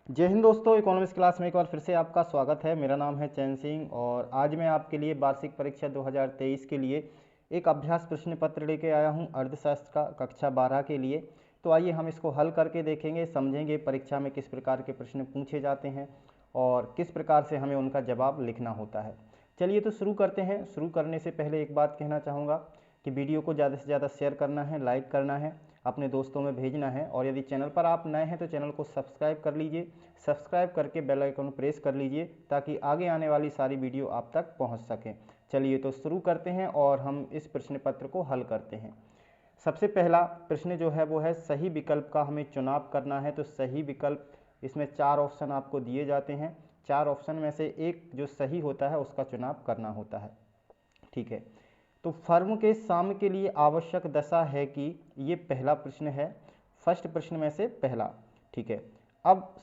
जय हिंद दोस्तों, economics class में एक बार फिर से आपका स्वागत है। मेरा नाम है चैन सिंह और आज मैं आपके लिए वार्षिक परीक्षा 2023 के लिए एक अभ्यास प्रश्न पत्र लेके आया हूं अर्थशास्त्र का कक्षा 12 के लिए। तो आइए हम इसको हल करके देखेंगे, समझेंगे परीक्षा में किस प्रकार के प्रश्न पूछे जाते हैं और किस प्रकार से हमें उनका जवाब लिखना होता है। चलिए तो शुरू करते हैं। शुरू करने से पहले एक बात कहना चाहूँगा कि वीडियो को ज़्यादा से ज़्यादा शेयर करना है, लाइक करना है, अपने दोस्तों में भेजना है और यदि चैनल पर आप नए हैं तो चैनल को सब्सक्राइब कर लीजिए। सब्सक्राइब करके बेल आइकन प्रेस कर लीजिए ताकि आगे आने वाली सारी वीडियो आप तक पहुंच सकें। चलिए तो शुरू करते हैं और हम इस प्रश्न पत्र को हल करते हैं। सबसे पहला प्रश्न जो है वो है सही विकल्प का हमें चुनाव करना है। तो सही विकल्प, इसमें 4 ऑप्शन आपको दिए जाते हैं। 4 ऑप्शन में से एक जो सही होता है उसका चुनाव करना होता है। ठीक है, तो फर्म के साम्य के लिए आवश्यक दशा है कि, ये पहला प्रश्न है, फर्स्ट प्रश्न में से पहला। ठीक है, अब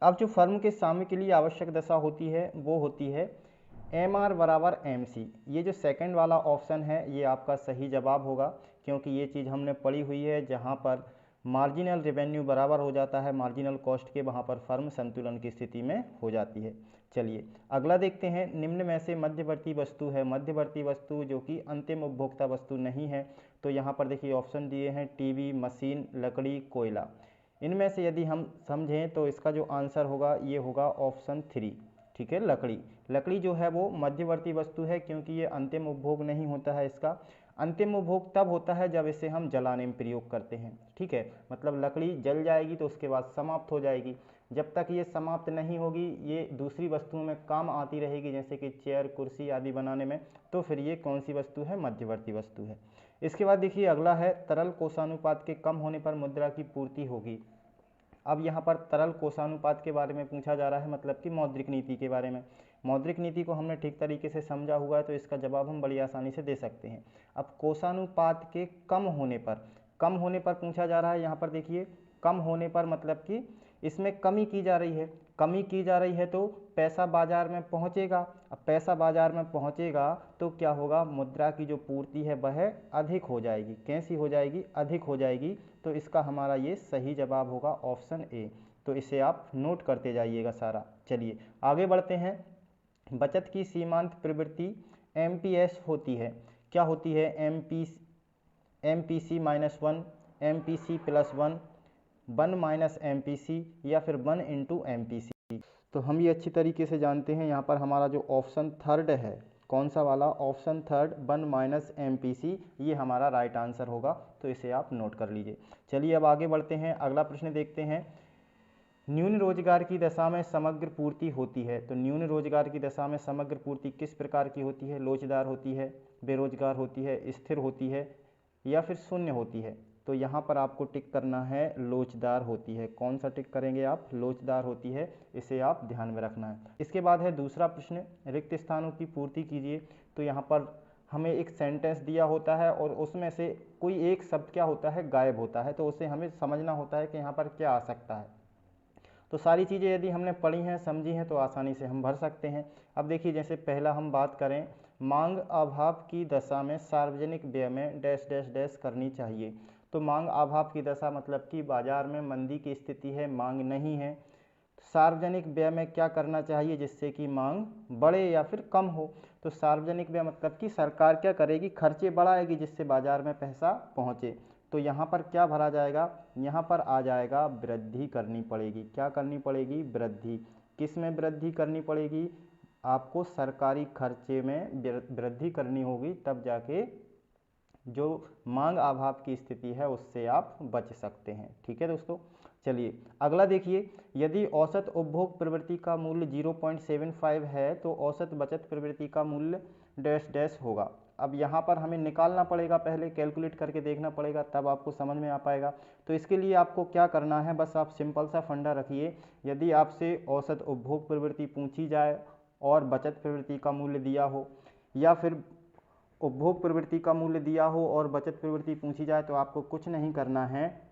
जो फर्म के साम्य के लिए आवश्यक दशा होती है वो होती है एम आर बराबर एम सी। ये जो सेकंड वाला ऑप्शन है ये आपका सही जवाब होगा, क्योंकि ये चीज़ हमने पढ़ी हुई है। जहाँ पर मार्जिनल रेवेन्यू बराबर हो जाता है मार्जिनल कॉस्ट के, वहाँ पर फर्म संतुलन की स्थिति में हो जाती है। चलिए अगला देखते हैं। निम्न में से मध्यवर्ती वस्तु है, मध्यवर्ती वस्तु जो कि अंतिम उपभोक्ता वस्तु नहीं है। तो यहाँ पर देखिए ऑप्शन दिए हैं टीवी, मशीन, लकड़ी, कोयला। इनमें से यदि हम समझें तो इसका जो आंसर होगा ये होगा ऑप्शन 3। ठीक है, लकड़ी। लकड़ी जो है वो मध्यवर्ती वस्तु है, क्योंकि ये अंतिम उपभोग नहीं होता है। इसका अंतिम उपभोग तब होता है जब इसे हम जलाने में प्रयोग करते हैं। ठीक है, मतलब लकड़ी जल जाएगी तो उसके बाद समाप्त हो जाएगी। जब तक ये समाप्त नहीं होगी ये दूसरी वस्तुओं में काम आती रहेगी, जैसे कि चेयर, कुर्सी आदि बनाने में। तो फिर ये कौन सी वस्तु है? मध्यवर्ती वस्तु है। इसके बाद देखिए अगला है तरल कोषानुपात के कम होने पर मुद्रा की पूर्ति होगी। अब यहाँ पर तरल कोषानुपात के बारे में पूछा जा रहा है, मतलब कि मौद्रिक नीति के बारे में। मौद्रिक नीति को हमने ठीक तरीके से समझा हुआ है तो इसका जवाब हम बड़ी आसानी से दे सकते हैं। अब कोषानुपात के कम होने पर पूछा जा रहा है। यहाँ पर देखिए कम होने पर मतलब कि इसमें कमी की जा रही है। कमी की जा रही है तो पैसा बाजार में पहुँचेगा। अब पैसा बाजार में पहुँचेगा तो क्या होगा? मुद्रा की जो पूर्ति है वह अधिक हो जाएगी। कैसी हो जाएगी? अधिक हो जाएगी। तो इसका हमारा ये सही जवाब होगा ऑप्शन ए। तो इसे आप नोट करते जाइएगा सारा। चलिए आगे बढ़ते हैं। बचत की सीमांत प्रवृत्ति एमपीएस होती है। क्या होती है? MPC minus one, MPC plus one, 1 minus MPC या फिर 1 इंटू एमपीसी। तो हम ये अच्छी तरीके से जानते हैं। यहाँ पर हमारा जो ऑप्शन थर्ड है, कौन सा वाला? ऑप्शन थर्ड, 1 माइनस एमपीसी, ये हमारा राइट आंसर होगा। तो इसे आप नोट कर लीजिए। चलिए अब आगे बढ़ते हैं, अगला प्रश्न देखते हैं। न्यून रोजगार की दशा में समग्र पूर्ति होती है। तो न्यून रोजगार की दशा में समग्र पूर्ति किस प्रकार की होती है? लोचदार होती है, बेरोजगार होती है, स्थिर होती है या फिर शून्य होती है? तो यहाँ पर आपको टिक करना है लोचदार होती है। कौन सा टिक करेंगे आप? लोचदार होती है, इसे आप ध्यान में रखना है। इसके बाद है दूसरा प्रश्न, रिक्त स्थानों की पूर्ति कीजिए। तो यहाँ पर हमें एक सेंटेंस दिया होता है और उसमें से कोई एक शब्द क्या होता है? गायब होता है। तो उसे हमें समझना होता है कि यहाँ पर क्या आ सकता है। तो सारी चीज़ें यदि हमने पढ़ी हैं, समझी हैं, तो आसानी से हम भर सकते हैं। अब देखिए जैसे पहला हम बात करें, मांग अभाव की दशा में सार्वजनिक व्यय में डैश डैश डैश करनी चाहिए। तो मांग अभाव की दशा मतलब कि बाजार में मंदी की स्थिति है, मांग नहीं है। सार्वजनिक व्यय में क्या करना चाहिए जिससे कि मांग बढ़े या फिर कम हो? तो सार्वजनिक व्यय मतलब कि सरकार क्या करेगी? खर्चे बढ़ाएगी जिससे बाजार में पैसा पहुंचे। तो यहाँ पर क्या भरा जाएगा? यहाँ पर आ जाएगा वृद्धि करनी पड़ेगी। क्या करनी पड़ेगी? वृद्धि। किस में वृद्धि करनी पड़ेगी? आपको सरकारी खर्चे में वृद्धि करनी होगी, तब जाके जो मांग अभाव की स्थिति है उससे आप बच सकते हैं। ठीक है दोस्तों, चलिए अगला देखिए। यदि औसत उपभोग प्रवृत्ति का मूल्य 0.75 है तो औसत बचत प्रवृत्ति का मूल्य डैश डैश होगा। अब यहाँ पर हमें निकालना पड़ेगा, पहले कैलकुलेट करके देखना पड़ेगा, तब आपको समझ में आ पाएगा। तो इसके लिए आपको क्या करना है, बस आप सिंपल सा फंडा रखिए। यदि आपसे औसत उपभोग प्रवृत्ति पूछी जाए और बचत प्रवृत्ति का मूल्य दिया हो, या फिर उपभोग प्रवृत्ति का मूल्य दिया हो और बचत प्रवृत्ति पूछी जाए, तो आपको कुछ नहीं करना है।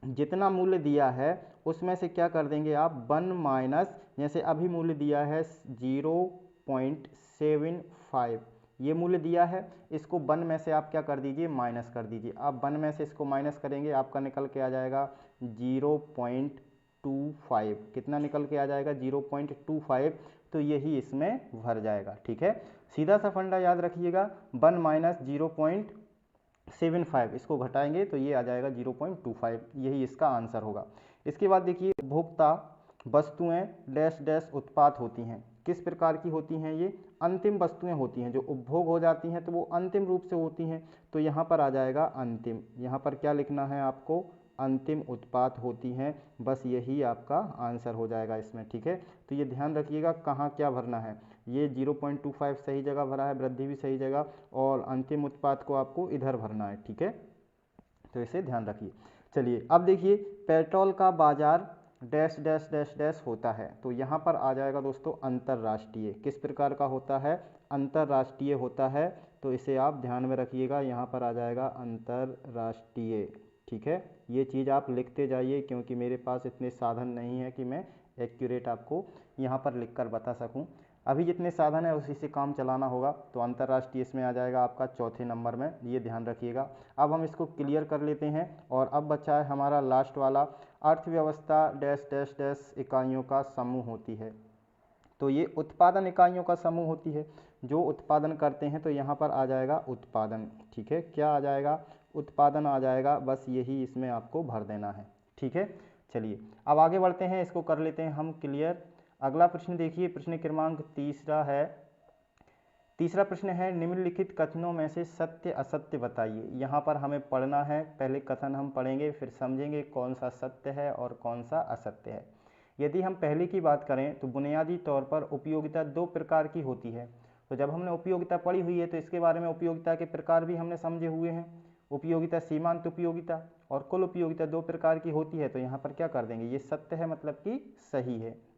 जितना मूल्य दिया है उसमें से क्या कर देंगे आप? 1 माइनस, जैसे अभी मूल्य दिया है 0.75, ये मूल्य दिया है, इसको 1 में से आप क्या कर दीजिए? माइनस कर दीजिए। आप 1 में से इसको माइनस करेंगे, आपका निकल के आ जाएगा 0.25। 0.25, कितना निकल के आ जाएगा 0.25, तो यही इसमें भर जाएगा। ठीक है, सीधा सा फंडा याद रखिएगा, 1 माइनस 0.75, इसको घटाएंगे तो ये आ जाएगा 0.25, यही इसका आंसर होगा। इसके बाद देखिए, उपभोक्ता वस्तुएं डैश डैश उत्पाद होती हैं, किस प्रकार की होती हैं? ये अंतिम वस्तुएं होती हैं, जो उपभोग हो जाती हैं तो वो अंतिम रूप से होती हैं, तो यहाँ पर आ जाएगा अंतिम। यहाँ पर क्या लिखना है आपको? अंतिम उत्पाद होती हैं, बस यही आपका आंसर हो जाएगा इसमें। ठीक है, तो ये ध्यान रखिएगा कहाँ क्या भरना है। ये 0.25 सही जगह भरा है, वृद्धि भी सही जगह, और अंतिम उत्पाद को आपको इधर भरना है। ठीक है, तो इसे ध्यान रखिए। चलिए अब देखिए, पेट्रोल का बाजार डैश डैश डैश डैश होता है, तो यहाँ पर आ जाएगा दोस्तों अंतर्राष्ट्रीय। किस प्रकार का होता है? अंतर्राष्ट्रीय होता है, तो इसे आप ध्यान में रखिएगा, यहाँ पर आ जाएगा अंतर्राष्ट्रीय। ठीक है, ये चीज़ आप लिखते जाइए, क्योंकि मेरे पास इतने साधन नहीं है कि मैं एक्यूरेट आपको यहाँ पर लिख कर बता सकूँ। अभी जितने साधन है उसी से काम चलाना होगा, तो अंतर्राष्ट्रीय इसमें आ जाएगा आपका चौथे नंबर में, ये ध्यान रखिएगा। अब हम इसको क्लियर कर लेते हैं, और अब बचा है हमारा लास्ट वाला, अर्थव्यवस्था डैश डैश डैश इकाइयों का समूह होती है, तो ये उत्पादन इकाइयों का समूह होती है, जो उत्पादन करते हैं, तो यहाँ पर आ जाएगा उत्पादन। ठीक है, क्या आ जाएगा? उत्पादन आ जाएगा, बस यही इसमें आपको भर देना है। ठीक है, चलिए अब आगे बढ़ते हैं, इसको कर लेते हैं हम क्लियर। अगला प्रश्न देखिए, प्रश्न क्रमांक तीसरा है। तीसरा प्रश्न है, निम्नलिखित कथनों में से सत्य असत्य बताइए। यहाँ पर हमें पढ़ना है, पहले कथन हम पढ़ेंगे, फिर समझेंगे कौन सा सत्य है और कौन सा असत्य है। यदि हम पहले की बात करें तो बुनियादी तौर पर उपयोगिता दो प्रकार की होती है। तो जब हमने उपयोगिता पढ़ी हुई है तो इसके बारे में उपयोगिता के प्रकार भी हमने समझे हुए हैं। उपयोगिता, सीमांत उपयोगिता और कुल उपयोगिता दो प्रकार की होती है, तो यहाँ पर क्या कर देंगे? ये सत्य है, मतलब कि सही है।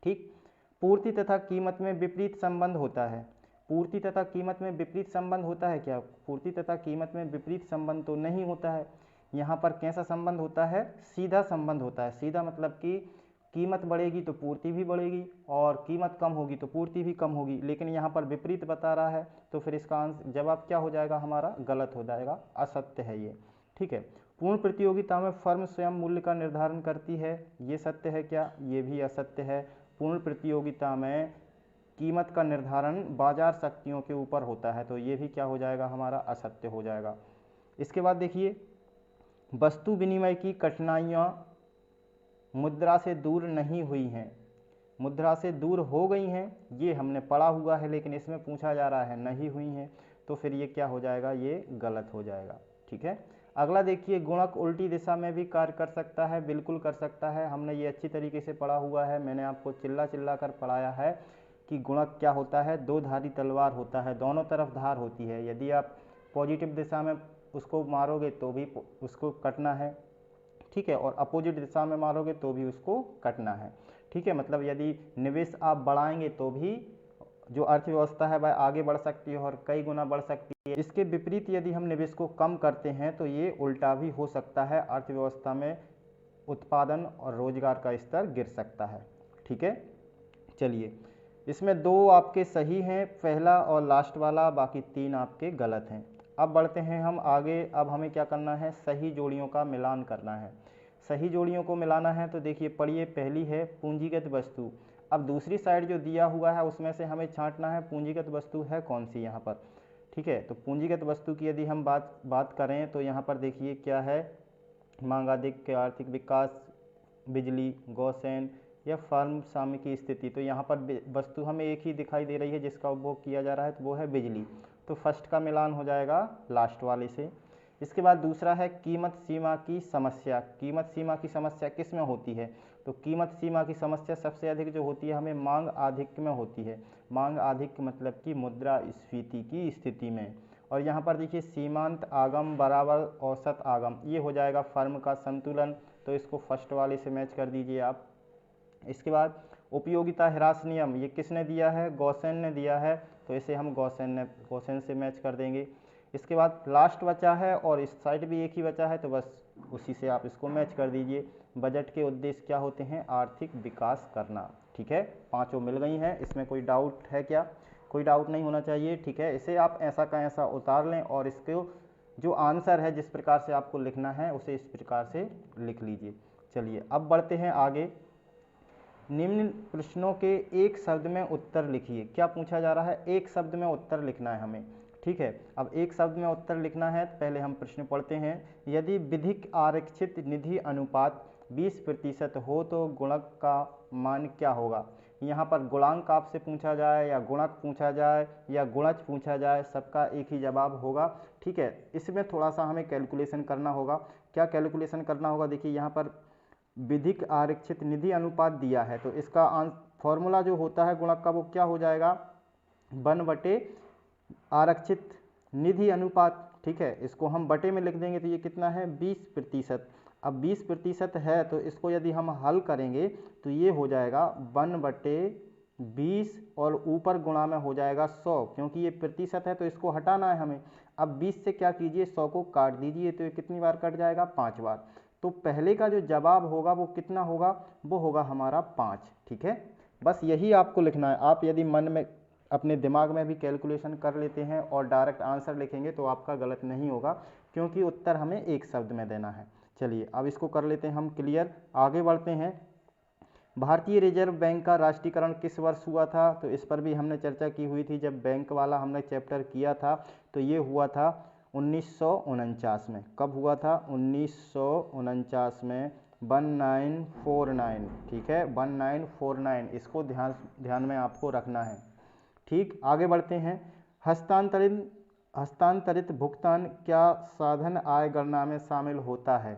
ठीक, पूर्ति तथा कीमत में विपरीत संबंध होता है। पूर्ति तथा कीमत में विपरीत संबंध होता है क्या? पूर्ति तथा कीमत में विपरीत संबंध तो नहीं होता है। यहाँ पर कैसा संबंध होता है? सीधा संबंध होता है। सीधा मतलब कि कीमत बढ़ेगी तो पूर्ति भी बढ़ेगी, और कीमत कम होगी तो पूर्ति भी कम होगी। लेकिन यहाँ पर विपरीत बता रहा है, तो फिर इसका आंसर जवाब क्या हो जाएगा? हमारा गलत हो जाएगा, असत्य है ये। ठीक है, पूर्ण प्रतियोगिता में फर्म स्वयं मूल्य का निर्धारण करती है, ये सत्य है क्या? ये भी असत्य है। पूर्ण प्रतियोगिता में कीमत का निर्धारण बाजार शक्तियों के ऊपर होता है, तो ये भी क्या हो जाएगा? हमारा असत्य हो जाएगा। इसके बाद देखिए, वस्तु विनिमय की कठिनाइयाँ मुद्रा से दूर नहीं हुई हैं, मुद्रा से दूर हो गई हैं, ये हमने पढ़ा हुआ है, लेकिन इसमें पूछा जा रहा है नहीं हुई हैं, तो फिर ये क्या हो जाएगा? ये गलत हो जाएगा। ठीक है, अगला देखिए, गुणक उल्टी दिशा में भी कार्य कर सकता है, बिल्कुल कर सकता है। हमने ये अच्छी तरीके से पढ़ा हुआ है, मैंने आपको चिल्ला चिल्ला कर पढ़ाया है कि गुणक क्या होता है? दो धारी तलवार होता है, दोनों तरफ धार होती है। यदि आप पॉजिटिव दिशा में उसको मारोगे तो भी उसको कटना है, ठीक है, और अपोजिट दिशा में मारोगे तो भी उसको कटना है। ठीक है, मतलब यदि निवेश आप बढ़ाएंगे तो भी जो अर्थव्यवस्था है वह आगे बढ़ सकती है और कई गुना बढ़ सकती है। इसके विपरीत यदि हम निवेश को कम करते हैं तो ये उल्टा भी हो सकता है, अर्थव्यवस्था में उत्पादन और रोजगार का स्तर गिर सकता है। ठीक है, चलिए इसमें दो आपके सही हैं, पहला और लास्ट वाला, बाकी तीन आपके गलत हैं। अब बढ़ते हैं हम आगे। अब हमें क्या करना है? सही जोड़ियों का मिलान करना है। सही जोड़ियों को मिलाना है, तो देखिए पढ़िए, पहली है पूंजीगत वस्तु। अब दूसरी साइड जो दिया हुआ है उसमें से हमें छांटना है पूंजीगत वस्तु है कौन सी यहाँ पर। ठीक है, तो पूंजीगत वस्तु की यदि हम बात करें तो यहाँ पर देखिए क्या है? मांग अधिक, आर्थिक विकास, बिजली, गौसेन या फर्म स्वामी की स्थिति। तो यहाँ पर वस्तु हमें एक ही दिखाई दे रही है जिसका उपभोग किया जा रहा है, तो वो है बिजली, तो फर्स्ट का मिलान हो जाएगा लास्ट वाले से। इसके बाद दूसरा है कीमत सीमा की समस्या। कीमत सीमा की समस्या किस में होती है? तो कीमत सीमा की समस्या सबसे अधिक जो होती है हमें मांग आधिक्य में होती है। मांग आधिक्य मतलब कि मुद्रास्फीति की स्थिति में। और यहाँ पर देखिए सीमांत आगम बराबर औसत आगम, ये हो जाएगा फर्म का संतुलन, तो इसको फर्स्ट वाले से मैच कर दीजिए आप। इसके बाद उपयोगिता ह्रास नियम, ये किसने दिया है? गॉसेन ने दिया है, तो इसे हम गॉसेन से मैच कर देंगे। इसके बाद लास्ट बचा है और इस साइड भी एक ही बचा है, तो बस उसी से आप इसको मैच कर दीजिए। बजट के उद्देश्य क्या होते हैं? आर्थिक विकास करना। ठीक है, पांचों मिल गई हैं, इसमें कोई डाउट है क्या? कोई डाउट नहीं होना चाहिए। ठीक है, इसे आप ऐसा का ऐसा उतार लें और इसको जो आंसर है जिस प्रकार से आपको लिखना है उसे इस प्रकार से लिख लीजिए। चलिए अब बढ़ते हैं आगे। निम्न प्रश्नों के एक शब्द में उत्तर लिखिए। क्या पूछा जा रहा है? एक शब्द में उत्तर लिखना है हमें, ठीक है। अब एक शब्द में उत्तर लिखना है तो पहले हम प्रश्न पढ़ते हैं। यदि विधिक आरक्षित निधि अनुपात 20% हो तो गुणक का मान क्या होगा? यहाँ पर गुणांक आपसे पूछा जाए या गुणक पूछा जाए या गुणज पूछा जाए, सबका एक ही जवाब होगा, ठीक है। इसमें थोड़ा सा हमें कैलकुलेशन करना होगा। क्या कैलकुलेशन करना होगा? देखिए यहाँ पर विधिक आरक्षित निधि अनुपात दिया है, तो इसका फॉर्मूला जो होता है गुणक का वो क्या हो जाएगा? 1/, आरक्षित निधि अनुपात, ठीक है। इसको हम बटे में लिख देंगे तो ये कितना है? 20%। अब 20% है तो इसको यदि हम हल करेंगे तो ये हो जाएगा 1/20 और ऊपर गुणा में हो जाएगा 100, क्योंकि ये प्रतिशत है तो इसको हटाना है हमें। अब 20 से क्या कीजिए? 100 को काट दीजिए तो ये कितनी बार कट जाएगा? 5 बार। तो पहले का जो जवाब होगा वो कितना होगा? वो होगा हमारा 5, ठीक है। बस यही आपको लिखना है। आप यदि मन में अपने दिमाग में भी कैलकुलेशन कर लेते हैं और डायरेक्ट आंसर लिखेंगे तो आपका गलत नहीं होगा, क्योंकि उत्तर हमें एक शब्द में देना है। चलिए अब इसको कर लेते हैं हम क्लियर, आगे बढ़ते हैं। भारतीय रिजर्व बैंक का राष्ट्रीयकरण किस वर्ष हुआ था? तो इस पर भी हमने चर्चा की हुई थी जब बैंक वाला हमने चैप्टर किया था, तो ये हुआ था 1949 में। कब हुआ था? 1949 में, 1949, ठीक है, 1949। इसको ध्यान में आपको रखना है, ठीक। आगे बढ़ते हैं। हस्तांतरित भुगतान क्या साधन आय गणना में शामिल होता है?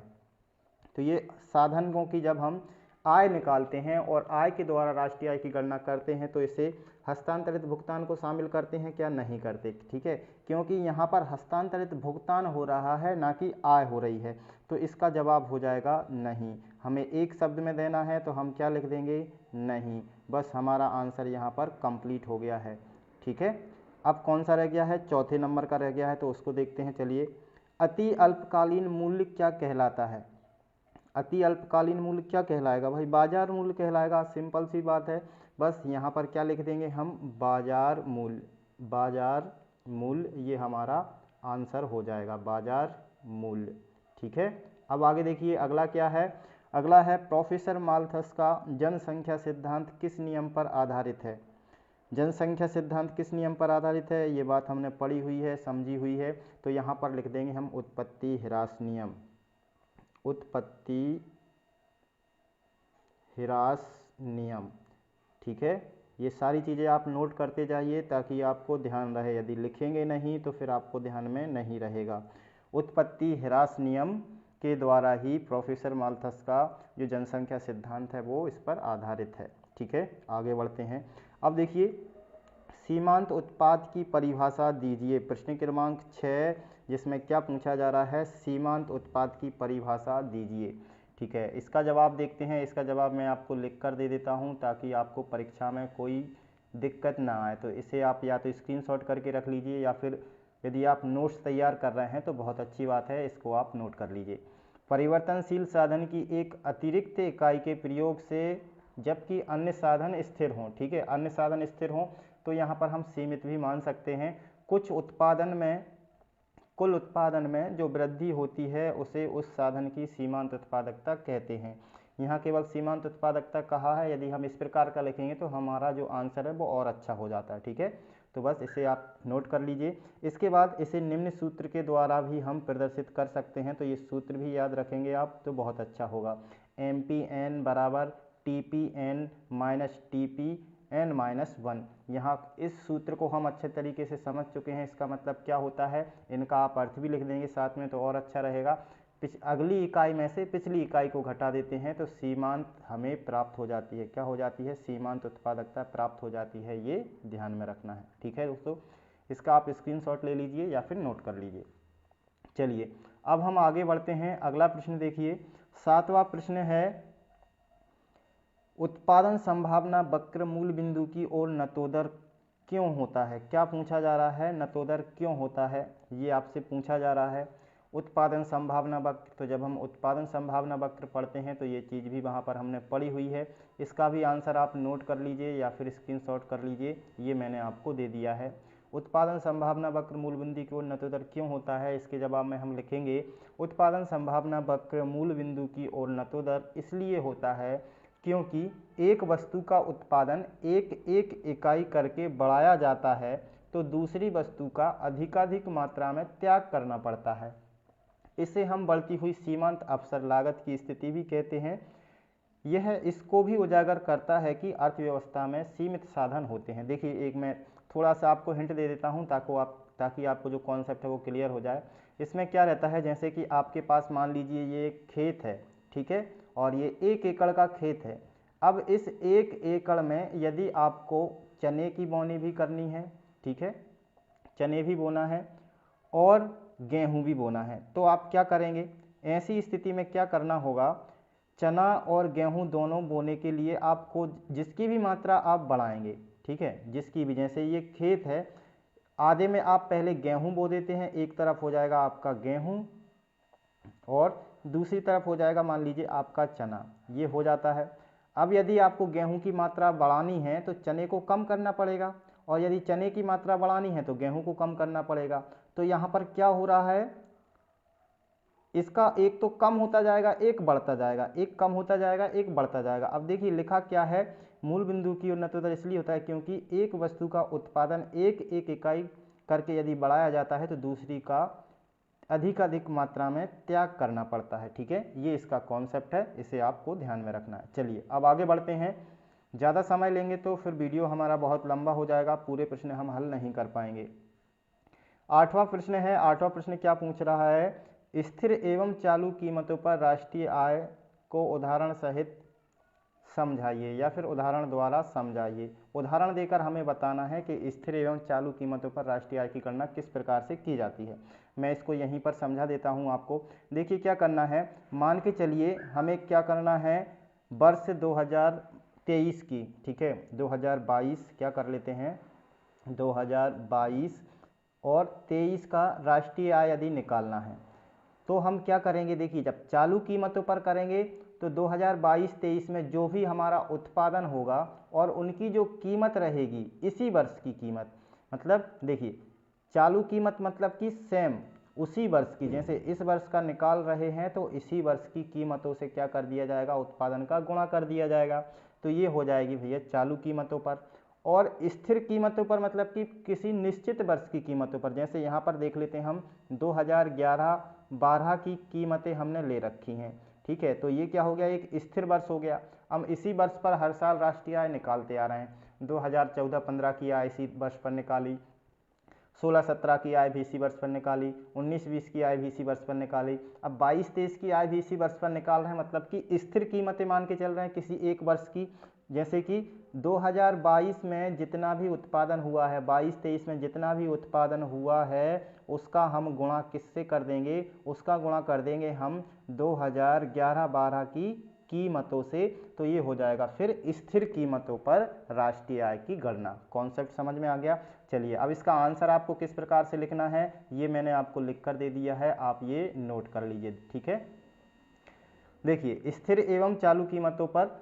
तो ये साधनों की जब हम आय निकालते हैं और आय के द्वारा राष्ट्रीय आय की गणना करते हैं तो इसे हस्तांतरित भुगतान को शामिल करते हैं क्या? नहीं करते, ठीक है, क्योंकि यहाँ पर हस्तांतरित भुगतान हो रहा है ना कि आय हो रही है, तो इसका जवाब हो जाएगा नहीं। हमें एक शब्द में देना है तो हम क्या लिख देंगे? नहीं। बस हमारा आंसर यहाँ पर कंप्लीट हो गया है, ठीक है। अब कौन सा रह गया है? चौथे नंबर का रह गया है, तो उसको देखते हैं। चलिए, अति अल्पकालीन मूल्य क्या कहलाता है? अति अल्पकालीन मूल्य क्या कहलाएगा भाई? बाजार मूल्य कहलाएगा। सिंपल सी बात है, बस यहाँ पर क्या लिख देंगे हम? बाजार मूल्य। बाजार मूल्य ये हमारा आंसर हो जाएगा, बाजार मूल्य, ठीक है। अब आगे देखिए अगला क्या है? अगला है प्रोफेसर माल्थस का जनसंख्या सिद्धांत किस नियम पर आधारित है? जनसंख्या सिद्धांत किस नियम पर आधारित है? ये बात हमने पढ़ी हुई है, समझी हुई है, तो यहाँ पर लिख देंगे हम उत्पत्ति ह्रास नियम। उत्पत्ति ह्रास नियम, ठीक है। ये सारी चीज़ें आप नोट करते जाइए ताकि आपको ध्यान रहे, यदि लिखेंगे नहीं तो फिर आपको ध्यान में नहीं रहेगा। उत्पत्ति ह्रास नियम के द्वारा ही प्रोफेसर माल्थस का जो जनसंख्या सिद्धांत है वो इस पर आधारित है, ठीक है। आगे बढ़ते हैं। अब देखिए, सीमांत उत्पाद की परिभाषा दीजिए। प्रश्न क्रमांक 6, जिसमें क्या पूछा जा रहा है? सीमांत उत्पाद की परिभाषा दीजिए, ठीक है। इसका जवाब देखते हैं। इसका जवाब मैं आपको लिख कर दे देता हूं ताकि आपको परीक्षा में कोई दिक्कत ना आए। तो इसे आप या तो स्क्रीनशॉट करके रख लीजिए या फिर यदि आप नोट्स तैयार कर रहे हैं तो बहुत अच्छी बात है, इसको आप नोट कर लीजिए। परिवर्तनशील साधन की एक अतिरिक्त इकाई के प्रयोग से जबकि अन्य साधन स्थिर हों, ठीक है, अन्य साधन स्थिर हों, तो यहाँ पर हम सीमित भी मान सकते हैं। कुल उत्पादन में जो वृद्धि होती है उसे उस साधन की सीमांत उत्पादकता कहते हैं। यहाँ केवल सीमांत उत्पादकता कहा है, यदि हम इस प्रकार का लिखेंगे तो हमारा जो आंसर है वो और अच्छा हो जाता है, ठीक है। तो बस इसे आप नोट कर लीजिए। इसके बाद इसे निम्न सूत्र के द्वारा भी हम प्रदर्शित कर सकते हैं, तो ये सूत्र भी याद रखेंगे आप तो बहुत अच्छा होगा। MPN बराबर TPN माइनस TPN-1। यहाँ इस सूत्र को हम अच्छे तरीके से समझ चुके हैं, इसका मतलब क्या होता है, इनका आप अर्थ भी लिख देंगे साथ में तो और अच्छा रहेगा। अगली इकाई में से पिछली इकाई को घटा देते हैं तो सीमांत हमें प्राप्त हो जाती है। क्या हो जाती है? सीमांत उत्पादकता प्राप्त हो जाती है, ये ध्यान में रखना है, ठीक है दोस्तों। इसका आप स्क्रीनशॉट ले लीजिए या फिर नोट कर लीजिए। चलिए अब हम आगे बढ़ते हैं। अगला प्रश्न देखिए, 7वां प्रश्न है, उत्पादन संभावना वक्र मूल बिंदु की ओर नतोदर क्यों होता है? क्या पूछा जा रहा है? नतोदर क्यों होता है, ये आपसे पूछा जा रहा है। उत्पादन संभावना वक्र, तो जब हम उत्पादन संभावना वक्र पढ़ते हैं तो ये चीज़ भी वहाँ पर हमने पढ़ी हुई है। इसका भी आंसर आप नोट कर लीजिए या फिर स्क्रीनशॉट कर लीजिए, ये मैंने आपको दे दिया है। उत्पादन संभावना वक्र मूल बिंदु की ओर नतोदर क्यों होता है? इसके जवाब में हम लिखेंगे उत्पादन संभावना वक्र मूल बिंदु की ओर नतोदर इसलिए होता है क्योंकि एक वस्तु का उत्पादन एक एक इकाई करके बढ़ाया जाता है तो दूसरी वस्तु का अधिकाधिक मात्रा में त्याग करना पड़ता है। इसे हम बढ़ती हुई सीमांत अवसर लागत की स्थिति भी कहते हैं। यह इसको भी उजागर करता है कि अर्थव्यवस्था में सीमित साधन होते हैं। देखिए, एक मैं थोड़ा सा आपको हिंट दे देता हूं ताकि आपको जो कॉन्सेप्ट है वो क्लियर हो जाए। इसमें क्या रहता है, जैसे कि आपके पास मान लीजिए ये एक खेत है, ठीक है, और ये 1 एकड़ का खेत है। अब इस 1 एकड़ में यदि आपको चने की बोनी भी करनी है, ठीक है, चने भी बोना है और गेहूं भी बोना है, तो आप क्या करेंगे? ऐसी स्थिति में क्या करना होगा, चना और गेहूं दोनों बोने के लिए आपको जिसकी भी मात्रा आप बढ़ाएंगे, ठीक है, जिसकी भी, जैसे ये खेत है, आधे में आप पहले गेहूं बो देते हैं, एक तरफ हो जाएगा आपका गेहूं और दूसरी तरफ हो जाएगा मान लीजिए आपका चना, ये हो जाता है। अब यदि आपको गेहूं की मात्रा बढ़ानी है तो चने को कम करना पड़ेगा, और यदि चने की मात्रा बढ़ानी है तो गेहूं को कम करना पड़ेगा। तो यहाँ पर क्या हो रहा है, इसका एक तो कम होता जाएगा, एक बढ़ता जाएगा, एक कम होता जाएगा, एक बढ़ता जाएगा। अब देखिए लिखा क्या है, मूल बिंदु की उन्नतोत्तर इसलिए होता है क्योंकि एक वस्तु का उत्पादन एक एक इकाई करके यदि बढ़ाया जाता है तो दूसरी का अधिक मात्रा में त्याग करना पड़ता है, ठीक है। ये इसका कॉन्सेप्ट है, इसे आपको ध्यान में रखना है। चलिए अब आगे बढ़ते हैं। ज़्यादा समय लेंगे तो फिर वीडियो हमारा बहुत लंबा हो जाएगा, पूरे प्रश्न हम हल नहीं कर पाएंगे। 8वां प्रश्न है। 8वां प्रश्न क्या पूछ रहा है, स्थिर एवं चालू कीमतों पर राष्ट्रीय आय को उदाहरण सहित समझाइए या फिर उदाहरण द्वारा समझाइए। उदाहरण देकर हमें बताना है कि स्थिर एवं चालू कीमतों पर राष्ट्रीय आय की गणना किस प्रकार से की जाती है। मैं इसको यहीं पर समझा देता हूं आपको। देखिए क्या करना है, मान के चलिए हमें क्या करना है, वर्ष 2023 की, ठीक है, 2022 क्या कर लेते हैं, 2022 और 23 का राष्ट्रीय आय यदि निकालना है तो हम क्या करेंगे, देखिए जब चालू कीमतों पर करेंगे तो 2022-23 में जो भी हमारा उत्पादन होगा और उनकी जो कीमत रहेगी इसी वर्ष की कीमत, मतलब देखिए चालू कीमत मतलब कि सेम उसी वर्ष की, जैसे इस वर्ष का निकाल रहे हैं तो इसी वर्ष की कीमतों से क्या कर दिया जाएगा, उत्पादन का गुणा कर दिया जाएगा। तो ये हो जाएगी भैया चालू कीमतों पर। और स्थिर कीमतों पर मतलब कि किसी निश्चित वर्ष की कीमतों पर, जैसे यहाँ पर देख लेते हैं हम 2011-12 की कीमतें हमने ले रखी हैं, ठीक है, तो ये क्या हो गया, एक स्थिर वर्ष हो गया। हम इसी वर्ष पर हर साल राष्ट्रीय आय निकालते आ रहे हैं। 2014-15 की आय इसी वर्ष पर निकाली, 16-17 की आय भी इसी वर्ष पर निकाली, 19-20 की आय भी इसी वर्ष पर निकाली, अब 22-23 की आय भी इसी वर्ष पर निकाल रहे हैं, मतलब कि स्थिर कीमतें मान के चल रहे हैं किसी एक वर्ष की। जैसे कि 2022 में जितना भी उत्पादन हुआ है, 22-23 में जितना भी उत्पादन हुआ है उसका हम गुणा किससे कर देंगे, उसका गुणा कर देंगे हम 2011-12 की कीमतों से, तो ये हो जाएगा फिर स्थिर कीमतों पर राष्ट्रीय आय की गणना। कॉन्सेप्ट समझ में आ गया। चलिए अब इसका आंसर आपको किस प्रकार से लिखना है ये मैंने आपको लिख कर दे दिया है, आप ये नोट कर लीजिए, ठीक है। देखिए स्थिर एवं चालू कीमतों पर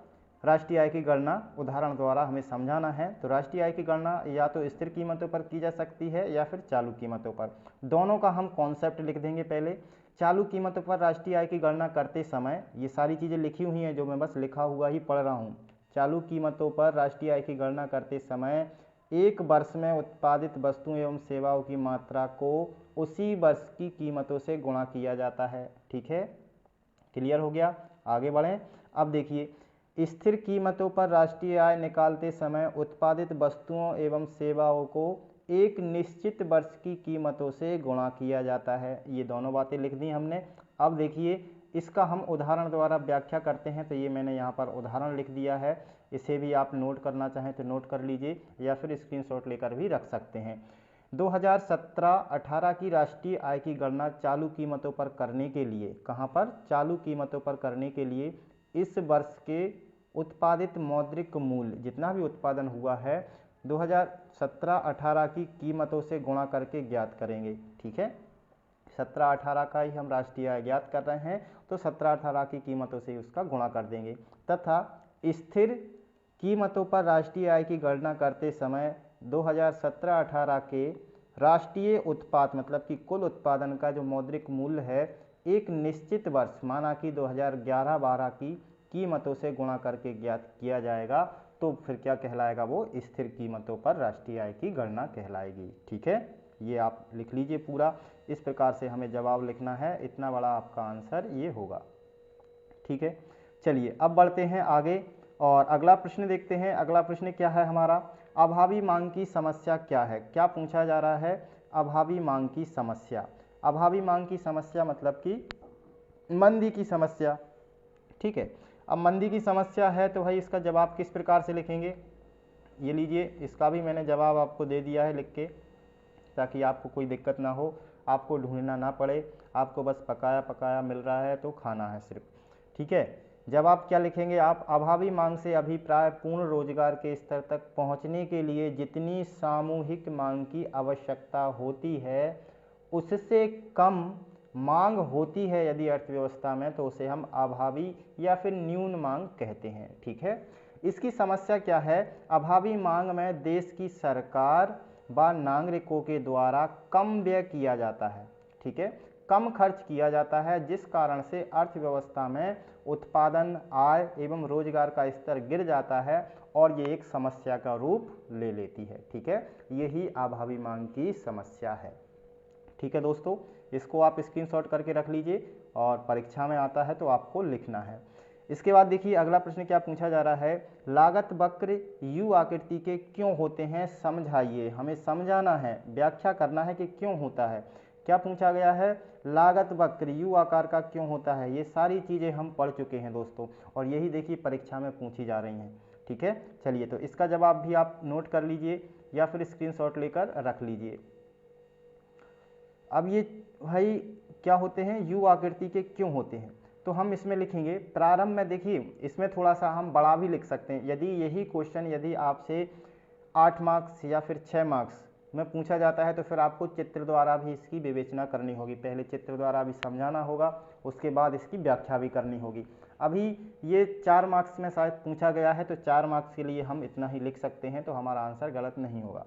राष्ट्रीय आय की गणना उदाहरण द्वारा हमें समझाना है। तो राष्ट्रीय आय की गणना या तो स्थिर कीमतों पर की जा सकती है या फिर चालू कीमतों पर, दोनों का हम कॉन्सेप्ट लिख देंगे। पहले चालू कीमतों पर राष्ट्रीय आय की गणना करते समय, ये सारी चीज़ें लिखी हुई हैं जो मैं बस लिखा हुआ ही पढ़ रहा हूँ। चालू कीमतों पर राष्ट्रीय आय की गणना करते समय एक वर्ष में उत्पादित वस्तुओं एवं सेवाओं की मात्रा को उसी वर्ष की कीमतों से गुणा किया जाता है, ठीक है, क्लियर हो गया। आगे बढ़ें। अब देखिए स्थिर कीमतों पर राष्ट्रीय आय निकालते समय उत्पादित वस्तुओं एवं सेवाओं को एक निश्चित वर्ष की कीमतों से गुणा किया जाता है। ये दोनों बातें लिख दी हमने। अब देखिए इसका हम उदाहरण द्वारा व्याख्या करते हैं, तो ये मैंने यहाँ पर उदाहरण लिख दिया है, इसे भी आप नोट करना चाहें तो नोट कर लीजिए या फिर स्क्रीनशॉट लेकर भी रख सकते हैं। 2017-18 की राष्ट्रीय आय की गणना चालू कीमतों पर करने के लिए, कहाँ पर, चालू कीमतों पर करने के लिए इस वर्ष के उत्पादित मौद्रिक मूल्य जितना भी उत्पादन हुआ है 2017-18 की कीमतों से गुणा करके ज्ञात करेंगे, ठीक है। 17-18 का ही हम राष्ट्रीय आय ज्ञात कर रहे हैं तो 17-18 की कीमतों से उसका गुणा कर देंगे। तथा स्थिर कीमतों पर राष्ट्रीय आय की गणना करते समय 2017-18 के राष्ट्रीय उत्पाद मतलब कि कुल उत्पादन का जो मौद्रिक मूल्य है एक निश्चित वर्ष माना कि 2011-12 की कीमतों से गुणा करके ज्ञात किया जाएगा तो फिर क्या कहलाएगा, वो स्थिर कीमतों पर राष्ट्रीय आय की गणना कहलाएगी। ठीक है, ये आप लिख लीजिए पूरा। इस प्रकार से हमें जवाब लिखना है, इतना बड़ा आपका आंसर ये होगा। ठीक है, चलिए अब बढ़ते हैं आगे और अगला प्रश्न देखते हैं। अगला प्रश्न क्या है हमारा, अभावी मांग की समस्या क्या है। क्या पूछा जा रहा है, अभावी मांग की समस्या। अभावी मांग की समस्या मतलब कि मंदी की समस्या। ठीक है, अब मंदी की समस्या है तो भाई इसका जवाब किस प्रकार से लिखेंगे, ये लीजिए, इसका भी मैंने जवाब आपको दे दिया है लिख के, ताकि आपको कोई दिक्कत ना हो, आपको ढूंढना ना पड़े, आपको बस पकाया पकाया मिल रहा है तो खाना है सिर्फ। ठीक है, जवाब क्या लिखेंगे आप, अभावी मांग से अभिप्राय पूर्ण रोजगार के स्तर तक पहुंचने के लिए जितनी सामूहिक मांग की आवश्यकता होती है उससे कम मांग होती है यदि अर्थव्यवस्था में, तो उसे हम अभावी या फिर न्यून मांग कहते हैं। ठीक है, इसकी समस्या क्या है, अभावी मांग में देश की सरकार व नागरिकों के द्वारा कम व्यय किया जाता है। ठीक है, कम खर्च किया जाता है, जिस कारण से अर्थव्यवस्था में उत्पादन, आय एवं रोजगार का स्तर गिर जाता है और ये एक समस्या का रूप ले लेती है। ठीक है, यही अभावी मांग की समस्या है। ठीक है दोस्तों, इसको आप स्क्रीनशॉट करके रख लीजिए और परीक्षा में आता है तो आपको लिखना है। इसके बाद देखिए अगला प्रश्न क्या पूछा जा रहा है, लागत वक्र यू आकृति के क्यों होते हैं समझाइए। हमें समझाना है, व्याख्या करना है कि क्यों होता है। क्या पूछा गया है, लागत वक्र यू आकार का क्यों होता है। ये सारी चीज़ें हम पढ़ चुके हैं दोस्तों और यही देखिए परीक्षा में पूछी जा रही हैं। ठीक है, चलिए तो इसका जवाब भी आप नोट कर लीजिए या फिर स्क्रीनशॉट लेकर रख लीजिए। अब ये भाई क्या होते हैं, यू आकृति के क्यों होते हैं, तो हम इसमें लिखेंगे प्रारंभ में। देखिए इसमें थोड़ा सा हम बड़ा भी लिख सकते हैं, यदि यही क्वेश्चन यदि आपसे 8 मार्क्स या फिर 6 मार्क्स में पूछा जाता है तो फिर आपको चित्र द्वारा भी इसकी विवेचना करनी होगी। पहले चित्र द्वारा भी समझाना होगा, उसके बाद इसकी व्याख्या भी करनी होगी। अभी ये 4 मार्क्स में शायद पूछा गया है तो 4 मार्क्स के लिए हम इतना ही लिख सकते हैं, तो हमारा आंसर गलत नहीं होगा।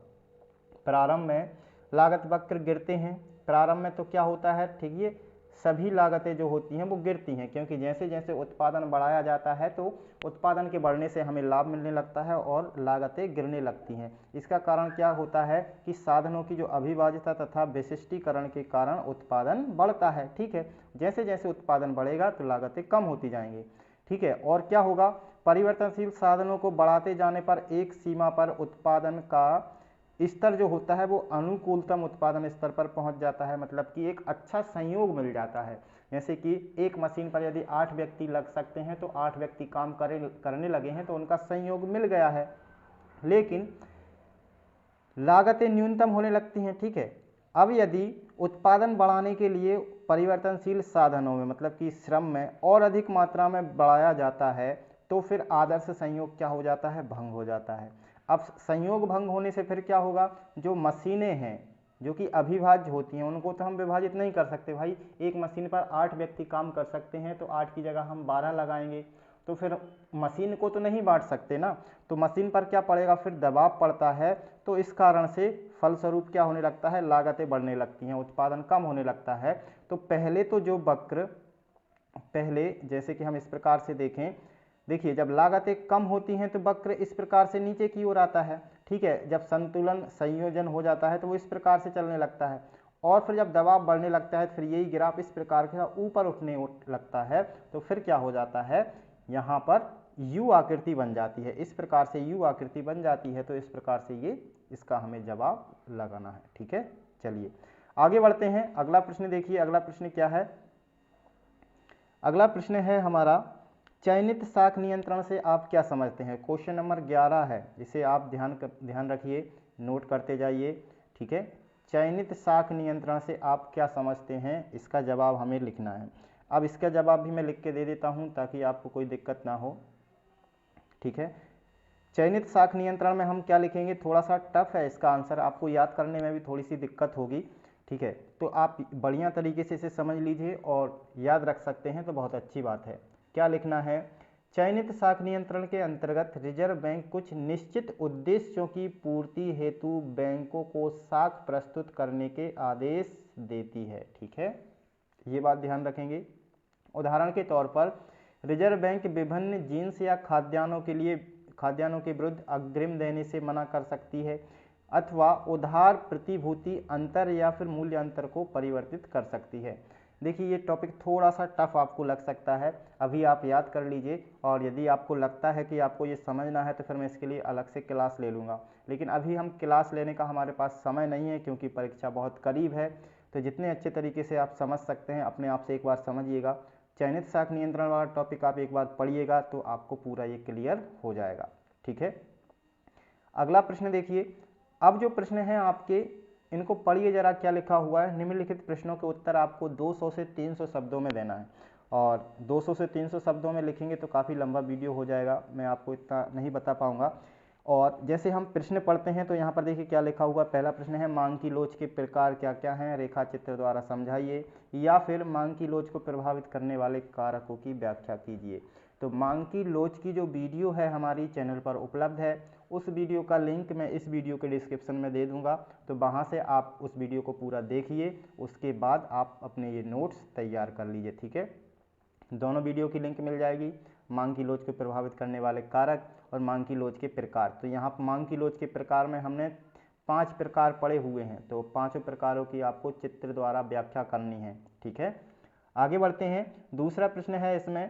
प्रारंभ में लागत वक्र गिरते हैं, प्रारंभ में तो क्या होता है, ठीक, ये सभी लागतें जो होती हैं वो गिरती हैं, क्योंकि जैसे जैसे उत्पादन बढ़ाया जाता है तो उत्पादन के बढ़ने से हमें लाभ मिलने लगता है और लागतें गिरने लगती हैं। इसका कारण क्या होता है कि साधनों की जो अभिभाज्यता तथा विशिष्टीकरण के कारण उत्पादन बढ़ता है। ठीक है, जैसे जैसे उत्पादन बढ़ेगा तो लागतें कम होती जाएंगी। ठीक है, और क्या होगा, परिवर्तनशील साधनों को बढ़ाते जाने पर एक सीमा पर उत्पादन का स्तर जो होता है वो अनुकूलतम उत्पादन स्तर पर पहुंच जाता है, मतलब कि एक अच्छा संयोग मिल जाता है। जैसे कि एक मशीन पर यदि 8 व्यक्ति लग सकते हैं तो 8 व्यक्ति काम करने लगे हैं तो उनका संयोग मिल गया है, लेकिन लागतें न्यूनतम होने लगती हैं। ठीक है, अब यदि उत्पादन बढ़ाने के लिए परिवर्तनशील साधनों में मतलब कि श्रम में और अधिक मात्रा में बढ़ाया जाता है तो फिर आदर्श संयोग क्या हो जाता है, भंग हो जाता है। अब संयोग भंग होने से फिर क्या होगा, जो मशीनें हैं जो कि अभिभाज्य होती हैं उनको तो हम विभाजित नहीं कर सकते भाई। एक मशीन पर 8 व्यक्ति काम कर सकते हैं तो 8 की जगह हम 12 लगाएंगे, तो फिर मशीन को तो नहीं बांट सकते ना, तो मशीन पर क्या पड़ेगा, फिर दबाव पड़ता है। तो इस कारण से फलस्वरूप क्या होने लगता है, लागतें बढ़ने लगती हैं, उत्पादन कम होने लगता है। तो पहले तो जो वक्र, पहले जैसे कि हम इस प्रकार से देखें, देखिए जब लागतें कम होती हैं तो वक्र इस प्रकार से नीचे की ओर आता है। ठीक है, जब संतुलन संयोजन हो जाता है तो वो इस प्रकार से चलने लगता है, और फिर जब दबाव बढ़ने लगता है तो फिर यही ग्राफ इस प्रकार का ऊपर उठने लगता है। तो फिर क्या हो जाता है, यहाँ पर यू आकृति बन जाती है, इस प्रकार से यू आकृति बन जाती है। तो इस प्रकार से ये इसका हमें जवाब लगाना है। ठीक है, चलिए आगे बढ़ते हैं। अगला प्रश्न देखिए, अगला प्रश्न क्या है, अगला प्रश्न है हमारा चयनित शाख नियंत्रण से आप क्या समझते हैं। क्वेश्चन नंबर 11 है, इसे आप ध्यान रखिए, नोट करते जाइए। ठीक है, चयनित शाख नियंत्रण से आप क्या समझते हैं, इसका जवाब हमें लिखना है। अब इसका जवाब भी मैं लिख के दे देता हूं ताकि आपको कोई दिक्कत ना हो। ठीक है, चयनित शाख नियंत्रण में हम क्या लिखेंगे, थोड़ा सा टफ है इसका आंसर, आपको याद करने में भी थोड़ी सी दिक्कत होगी। ठीक है, तो आप बढ़िया तरीके से इसे समझ लीजिए और याद रख सकते हैं तो बहुत अच्छी बात है। क्या लिखना है, चयनित शाख नियंत्रण के अंतर्गत रिजर्व बैंक कुछ निश्चित उद्देश्यों की पूर्ति हेतु बैंकों को शाख प्रस्तुत करने के आदेश देती है। ठीक है, ये बात ध्यान रखेंगे। उदाहरण के तौर पर रिजर्व बैंक विभिन्न जींस या खाद्यान्नों के विरुद्ध अग्रिम देने से मना कर सकती है, अथवा उधार प्रतिभूति अंतर या फिर मूल्य अंतर को परिवर्तित कर सकती है। देखिए ये टॉपिक थोड़ा सा टफ आपको लग सकता है, अभी आप याद कर लीजिए, और यदि आपको लगता है कि आपको ये समझना है तो फिर मैं इसके लिए अलग से क्लास ले लूँगा, लेकिन अभी हम क्लास लेने का हमारे पास समय नहीं है क्योंकि परीक्षा बहुत करीब है। तो जितने अच्छे तरीके से आप समझ सकते हैं अपने आप से एक बार समझिएगा। चयनित शाख नियंत्रण वाला टॉपिक आप एक बार पढ़िएगा तो आपको पूरा ये क्लियर हो जाएगा। ठीक है, अगला प्रश्न देखिए। अब जो प्रश्न है आपके, इनको पढ़िए जरा, क्या लिखा हुआ है। निम्नलिखित प्रश्नों के उत्तर आपको 200 से 300 शब्दों में देना है, और 200 से 300 शब्दों में लिखेंगे तो काफ़ी लंबा वीडियो हो जाएगा, मैं आपको इतना नहीं बता पाऊंगा। और जैसे हम प्रश्न पढ़ते हैं तो यहाँ पर देखिए क्या लिखा हुआ है। पहला प्रश्न है, मांग की लोच के प्रकार क्या क्या हैं, रेखा चित्र द्वारा समझाइए, या फिर मांग की लोच को प्रभावित करने वाले कारकों की व्याख्या कीजिए। तो मांग की लोच की जो वीडियो है हमारी चैनल पर उपलब्ध है, उस वीडियो का लिंक मैं इस वीडियो के डिस्क्रिप्शन में दे दूंगा, तो वहाँ से आप उस वीडियो को पूरा देखिए, उसके बाद आप अपने ये नोट्स तैयार कर लीजिए। ठीक है, दोनों वीडियो की लिंक मिल जाएगी, मांग की लोच को प्रभावित करने वाले कारक और मांग की लोच के प्रकार। तो यहाँ पर मांग की लोच के प्रकार में हमने 5 प्रकार पढ़े हुए हैं, तो 5 प्रकारों की आपको चित्र द्वारा व्याख्या करनी है। ठीक है, आगे बढ़ते हैं। दूसरा प्रश्न है इसमें,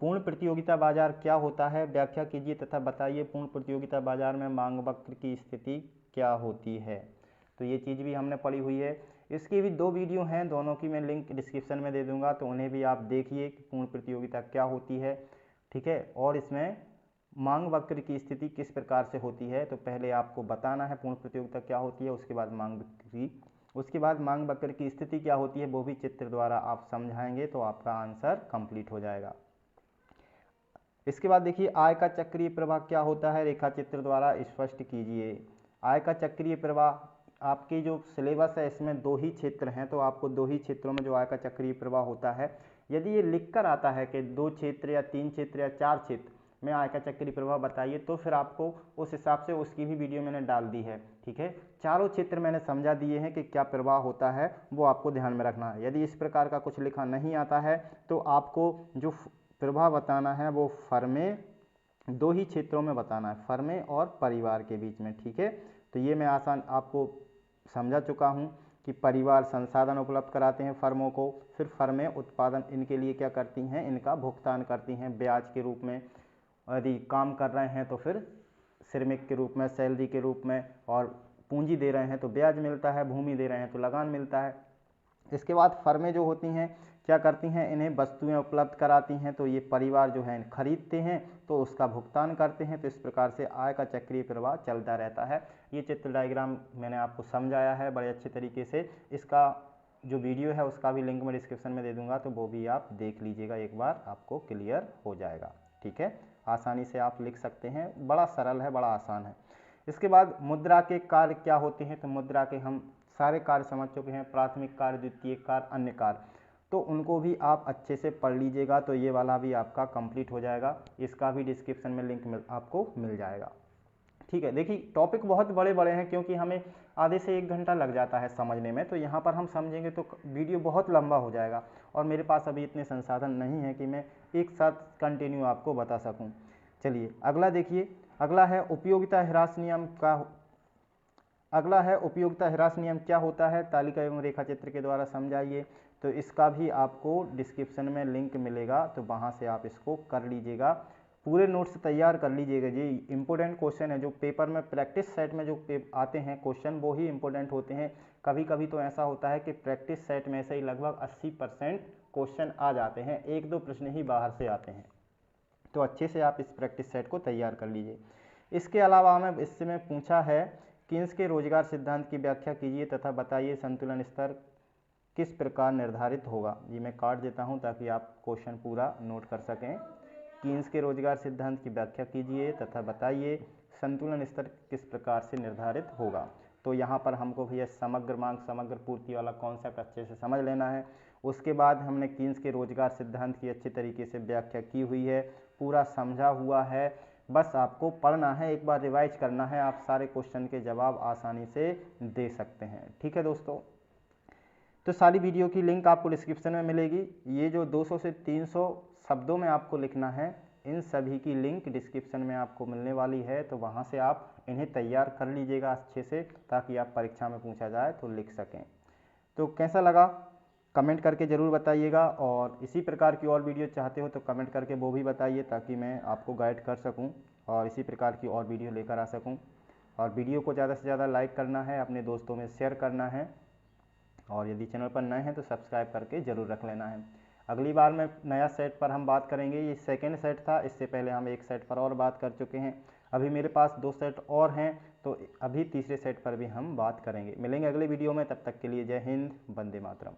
पूर्ण प्रतियोगिता बाजार क्या होता है, व्याख्या कीजिए तथा बताइए पूर्ण प्रतियोगिता बाजार में मांग वक्र की स्थिति क्या होती है। तो ये चीज़ भी हमने पढ़ी हुई है, इसकी भी 2 वीडियो हैं, दोनों की मैं लिंक डिस्क्रिप्शन में दे दूंगा, तो उन्हें भी आप देखिए कि पूर्ण प्रतियोगिता क्या होती है। ठीक है, और इसमें मांग वक्र की स्थिति किस प्रकार से होती है। तो पहले आपको बताना है पूर्ण प्रतियोगिता क्या होती है, उसके बाद मांग वक्र की स्थिति क्या होती है, वो भी चित्र द्वारा आप समझाएंगे तो आपका आंसर कंप्लीट हो जाएगा। इसके बाद देखिए, आय का चक्रीय प्रवाह क्या होता है, रेखा चित्र द्वारा स्पष्ट कीजिए। आय का चक्रीय प्रवाह, आपकी जो सिलेबस है इसमें 2 ही क्षेत्र हैं, तो आपको 2 ही क्षेत्रों में जो आय का चक्रीय प्रवाह होता है, यदि ये लिख कर आता है कि 2 क्षेत्र या 3 क्षेत्र या 4 क्षेत्र में आय का चक्रीय प्रवाह बताइए, तो फिर आपको उस हिसाब से उसकी भी वीडियो मैंने डाल दी है। ठीक है, चारों क्षेत्र मैंने समझा दिए हैं कि क्या प्रवाह होता है, वो आपको ध्यान में रखना है। यदि इस प्रकार का कुछ लिखा नहीं आता है तो आपको जो प्रवाह बताना है वो फर्में, 2 ही क्षेत्रों में बताना है, फर्में और परिवार के बीच में। ठीक है, तो ये मैं आसान आपको समझा चुका हूँ कि परिवार संसाधन उपलब्ध कराते हैं फर्मों को, फिर फर्में उत्पादन इनके लिए क्या करती हैं, इनका भुगतान करती हैं ब्याज के रूप में। यदि काम कर रहे हैं तो फिर श्रमिक के रूप में, सैलरी के रूप में, और पूंजी दे रहे हैं तो ब्याज मिलता है, भूमि दे रहे हैं तो लगान मिलता है। इसके बाद फर्में जो होती हैं क्या करती हैं, इन्हें वस्तुएं उपलब्ध कराती हैं, तो ये परिवार जो है खरीदते हैं तो उसका भुगतान करते हैं। तो इस प्रकार से आय का चक्रीय प्रवाह चलता रहता है। ये चित्र डायग्राम मैंने आपको समझाया है बड़े अच्छे तरीके से, इसका जो वीडियो है उसका भी लिंक मैं डिस्क्रिप्शन में दे दूंगा, तो वो भी आप देख लीजिएगा, एक बार आपको क्लियर हो जाएगा। ठीक है, आसानी से आप लिख सकते हैं, बड़ा सरल है, बड़ा आसान है। इसके बाद मुद्रा के कार्य क्या होते हैं, तो मुद्रा के हम सारे कार्य समझ चुके हैं, प्राथमिक कार्य, द्वितीयक कार्य, अन्य कार्य, तो उनको भी आप अच्छे से पढ़ लीजिएगा, तो ये वाला भी आपका कंप्लीट हो जाएगा, इसका भी डिस्क्रिप्शन में लिंक आपको मिल जाएगा। ठीक है, देखिए टॉपिक बहुत बड़े बड़े हैं क्योंकि हमें आधे से 1 घंटा लग जाता है समझने में, तो यहाँ पर हम समझेंगे तो वीडियो बहुत लंबा हो जाएगा, और मेरे पास अभी इतने संसाधन नहीं है कि मैं एक साथ कंटिन्यू आपको बता सकूँ। चलिए अगला देखिए, अगला है उपयोगिता ह्रास नियम क्या होता है, तालिका एवं रेखा चित्र के द्वारा समझाइए। तो इसका भी आपको डिस्क्रिप्शन में लिंक मिलेगा, तो वहाँ से आप इसको कर लीजिएगा, पूरे नोट्स तैयार कर लीजिएगा। ये इंपॉर्टेंट क्वेश्चन है, जो पेपर में प्रैक्टिस सेट में जो आते हैं क्वेश्चन वो ही इंपॉर्टेंट होते हैं। कभी कभी तो ऐसा होता है कि प्रैक्टिस सेट में से ही लगभग 80% क्वेश्चन आ जाते हैं, 1-2 प्रश्न ही बाहर से आते हैं, तो अच्छे से आप इस प्रैक्टिस सेट को तैयार कर लीजिए। इसके अलावा हमें इसमें पूछा है, कीन्स के रोजगार सिद्धांत की व्याख्या कीजिए तथा बताइए संतुलन स्तर किस प्रकार निर्धारित होगा। ये मैं काट देता हूँ ताकि आप क्वेश्चन पूरा नोट कर सकें। कीन्स के रोजगार सिद्धांत की व्याख्या कीजिए तथा बताइए संतुलन स्तर किस प्रकार से निर्धारित होगा। तो यहाँ पर हमको भैया समग्र मांग समग्र पूर्ति वाला कॉन्सेप्ट अच्छे से समझ लेना है। उसके बाद हमने कीन्स के रोजगार सिद्धांत की अच्छे तरीके से व्याख्या की हुई है, पूरा समझा हुआ है, बस आपको पढ़ना है, एक बार रिवाइज करना है, आप सारे क्वेश्चन के जवाब आसानी से दे सकते हैं। ठीक है दोस्तों, तो सारी वीडियो की लिंक आपको डिस्क्रिप्शन में मिलेगी। ये जो 200 से 300 शब्दों में आपको लिखना है। इन सभी की लिंक डिस्क्रिप्शन में आपको मिलने वाली है, तो वहाँ से आप इन्हें तैयार कर लीजिएगा अच्छे से, ताकि आप परीक्षा में पूछा जाए तो लिख सकें। तो कैसा लगा कमेंट करके ज़रूर बताइएगा, और इसी प्रकार की और वीडियो चाहते हो तो कमेंट करके वो भी बताइए, ताकि मैं आपको गाइड कर सकूं और इसी प्रकार की और वीडियो लेकर आ सकूं। और वीडियो को ज़्यादा से ज़्यादा लाइक करना है, अपने दोस्तों में शेयर करना है, और यदि चैनल पर नए हैं तो सब्सक्राइब करके ज़रूर रख लेना है। अगली बार में नया सेट पर हम बात करेंगे। ये सेकंड सेट था, इससे पहले हम एक सेट पर और बात कर चुके हैं। अभी मेरे पास 2 सेट और हैं, तो अभी तीसरे सेट पर भी हम बात करेंगे। मिलेंगे अगले वीडियो में, तब तक के लिए जय हिंद, वंदे मातरम।